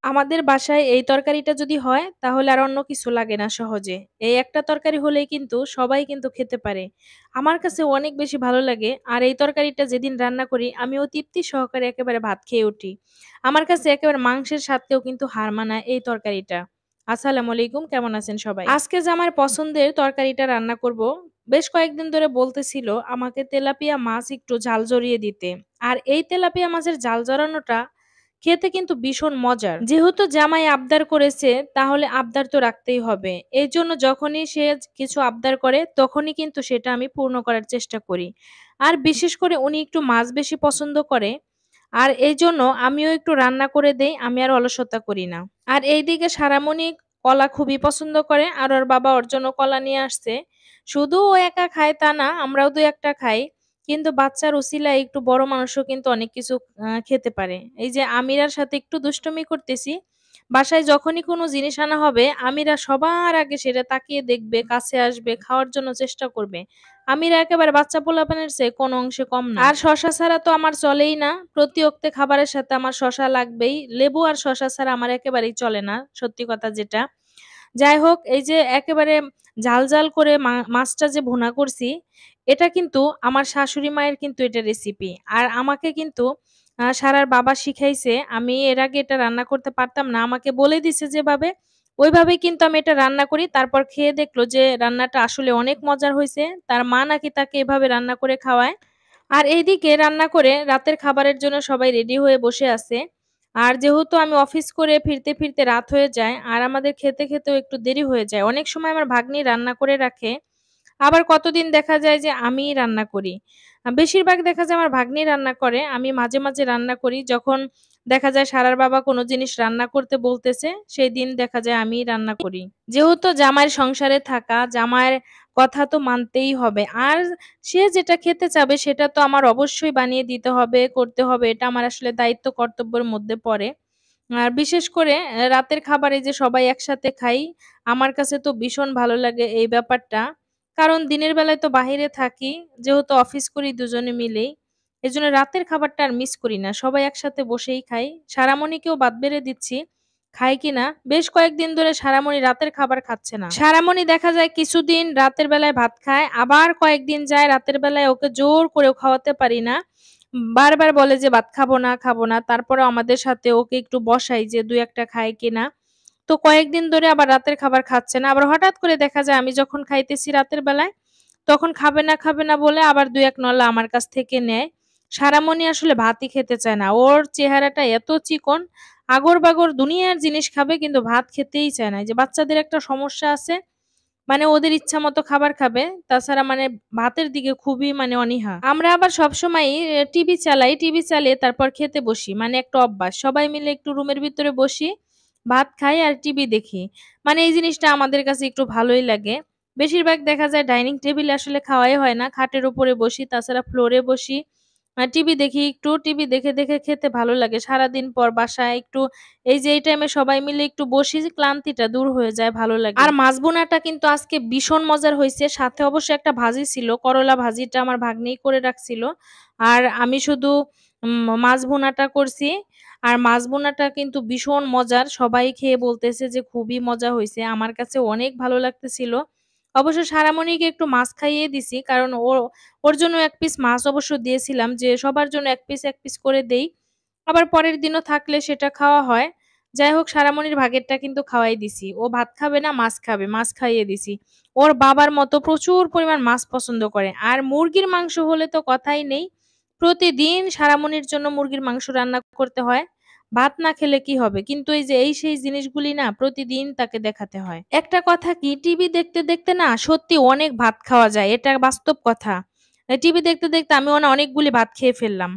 আমাদের বাসায় এই তরকারিটা যদি হয় তাহলে আর অন্য কিছু লাগে না সহজে। এই একটা তরকারি হলেই কিন্তু সবাই কিন্তু খেতে পারে। আমার কাছে অনেক বেশি ভালো লাগে। আর এই তরকারিটা যেদিন রান্না করি আমিও তৃপ্তি সহকারে একেবারে ভাত খেয়ে উঠি। আমার কাছে একেবারে মাংসের স্বাদকেও কিন্তু হার মানায় এই তরকারিটা। আসসালামু আলাইকুম, কেমন আছেন সবাই? আজকে যে আমার পছন্দের তরকারিটা রান্না করব, বেশ কয়েকদিন ধরে বলতেছিল আমাকে তেলাপিয়া মাছ একটু ঝাল জড়িয়ে দিতে। আর এই তেলাপিয়া মাছের ঝাল জড়ানোটা খেতে কিন্তু ভীষণ মজার। যেহেতু জামাই আবদার করেছে তাহলে আবদার তো রাখতেই হবে। এজন্য যখনই সে কিছু আবদার করে তখনই কিন্তু সেটা আমি পূর্ণ করার চেষ্টা করি। আর বিশেষ করে উনি একটু মাছ বেশি পছন্দ করে। আর এইজন্য আমিও একটু রান্না করে দেই, আমি আর অলসতা করি না। আর এইদিকে সারামণি কলা খুবই পছন্দ করে আর ওর বাবা ওর জন্য কলা নিয়ে আসছে। শুধু ও একা খায় তা না, আমরাও ২-১ টা খাই। কিন্তু বাচ্চার উছিলায় একটু বড় মানুষও কিন্তু অনেক কিছু খেতে পারে। এই যে আমিরার সাথে একটু দুষ্টুমি করতেছি। বাসায় যখনই কোনো জিনিস আনা হবে, আমিরা সবার আগে সেটা তাকিয়ে দেখবে, কাছে আসবে, খাওয়ার জন্য চেষ্টা করবে। আমিরা একেবারে বাচ্চা পোলাপানের চেয়ে কোনো অংশে কম না। আর শসা ছাড়া তো আমার চলেই না। প্রতি অক্তে খাবারের সাথে আমার শসা লাগবেই। লেবু আর শসা ছাড়া আমার একেবারেই চলে না, সত্যি কথা যেটা। যাই হোক, এই যে একেবারে ঝাল, ঝাল করে মাছটা যে ভুনা করছি, এটা কিন্তু আমার শাশুড়ি মায়ের কিন্তু এটা রেসিপি। আর আমাকে কিন্তু সারার বাবা শিখাইছে। আমি এর আগে এটা রান্না করতে পারতাম না। আমাকে বলে দিছে যেভাবে, ওইভাবেই কিন্তু আমি এটা রান্না করি। তারপর খেয়ে দেখলো যে রান্নাটা আসলে অনেক মজার হইছে। তার মা নাকি তাকে এভাবে রান্না করে খাওয়ায়। আর এইদিকে রান্না করে রাতের খাবারের জন্য সবাই রেডি হয়ে বসে আছে। আর যেহেতু আমি অফিস করে ফিরতে, ফিরতে রাত হয়ে যায় আর আমাদের খেতে, খেতেও একটু দেরি হয়ে যায়। অনেক সময় আমার ভাগ্নি রান্না করে রাখে। আবার কতদিন দেখা যায় যে আমিই রান্না করি। বেশিরভাগ দেখা যায় আমার ভাগ্নি রান্না করে। আমি মাঝে, মাঝে রান্না করি। যখন দেখা যায় সারার বাবা কোনো জিনিস রান্না করতে বলতেছে, সেইদিন দেখা যায় আমিই রান্না করি। যেহেতু জামাইয়ের সংসারে থাকা, জামাইয়ের কথা তো মানতেই হবে। আর সে যেটা খেতে চাবে সেটা তো আমার অবশ্যই বানিয়ে দিতে হবে, করতে হবে। এটা আমার আসলে দায়িত্ব কর্তব্যের মধ্যে পড়ে। আর বিশেষ করে রাতের খাবারে যে সবাই একসাথে খাই, আমার কাছে তো ভীষণ ভালো লাগে এই ব্যাপারটা। কারণ দিনের বেলায় তো বাহিরে থাকি, যেহেতু অফিস করি দুজনে মিলেই। এজন্য রাতের খাবারটা আর মিস করি না। সবাই একসাথে বসেই খাই। সারামণিকেও বাদ বেড়ে দিচ্ছি, খায় কিনা। বেশ কয়েকদিন ধরে সারামণি রাতের খাবার খাচ্ছে না। সারামণি দেখা যায় কিছুদিন রাতের বেলায় ভাত খায়, আবার কয়েকদিন যায় রাতের বেলায় ওকে জোর করেও খাওয়াতে পারি না। বারবার বলে যে ভাত খাবো না, খাবো না। তারপরেও আমাদের সাথে ওকে একটু বসাই যে ২-১ টা খায় কিনা। তো কয়েকদিন ধরে আবার রাতের খাবার খাচ্ছে না। আবার হঠাৎ করে দেখা যায় আমি যখন খাইতেছি রাতের বেলায়, তখন খাবে না, খাবে না বলে আবার ২-১ নলা আমার কাছ থেকে নেয়। সারামণি আসলে ভাতই খেতে চায় না। ওর চেহারাটা এত চিকন, আগর-বাগর দুনিয়ার জিনিস খাবে কিন্তু ভাত খেতেই চায় না। এই যে বাচ্চাদের একটা সমস্যা আছে, মানে ওদের ইচ্ছামত খাবার খাবে। তাছাড়া মানে ভাতের দিকে খুবই মানে অনীহা। আমরা আবার সবসময়ই টিভি চালাই। টিভি চালিয়ে তারপর খেতে বসি। মানে একটা অভ্যাস। সবাই মিলে একটু রুমের ভিতরে বসি, ভাত খাই আর টিভি দেখি। মানে এই জিনিসটা আমাদের কাছে একটু ভালোই লাগে। বেশিরভাগ দেখা যায় ডাইনিং টেবিলে আসলে খাওয়াই হয় না। খাটের উপরে বসি, তাছাড়া ফ্লোরে বসি। টিভি দেখি একটু। টিভি দেখে, দেখে খেতে ভালো লাগে। সারাদিন পর বাসায় একটু এই যে এই টাইমে সবাই মিলে একটু বসি, ক্লান্তিটা দূর হয়ে যায়, ভালো লাগে। আর মাছ ভুনাটা কিন্তু আজকে ভীষণ মজার হইছে। সাথে অবশ্যই একটা ভাজি ছিল। করলা ভাজিটা আমার ভাগ্নিই করে রাখছিল। আর আমি শুধু মাছ ভুনাটা করছি। আর মাছ ভুনাটা কিন্তু ভীষণ মজার। সবাই খেয়ে বলতেছে যে খুবই মজা হইছে। আমার কাছে অনেক ভালো লাগতেছিল। অবশ্য সারামণিকে একটু মাছ খাইয়ে দিছি। কারণ ওর জন্য ১ পিস মাছ অবশ্য দিয়েছিলাম যে সবার জন্য ১ পিস, ১ পিস করে দেই। আবার পরের দিনও থাকলে সেটা খাওয়া হয়। যাই হোক, সারামণির ভাগেরটা কিন্তু খাওয়াই দিছি। ও ভাত খাবে না, মাছ খাবে। মাছ খাইয়ে দিছি। ওর বাবার মতো প্রচুর পরিমাণ মাছ পছন্দ করে। আর মুরগির মাংস হলে তো কথাই নেই। প্রতিদিন সারামণির জন্য মুরগির মাংস রান্না করতে হয়। ভাত না খেলে কি হবে? কিন্তু এই যে এই সেই জিনিসগুলি না প্রতিদিন তাকে দেখাতে হয়। একটা কথা কি, টিভি দেখতে, দেখতে না সত্যি অনেক ভাত খাওয়া যায়। এটা বাস্তব কথা। টিভি দেখতে, দেখতে আমি অনেকগুলি ভাত খেয়ে ফেললাম।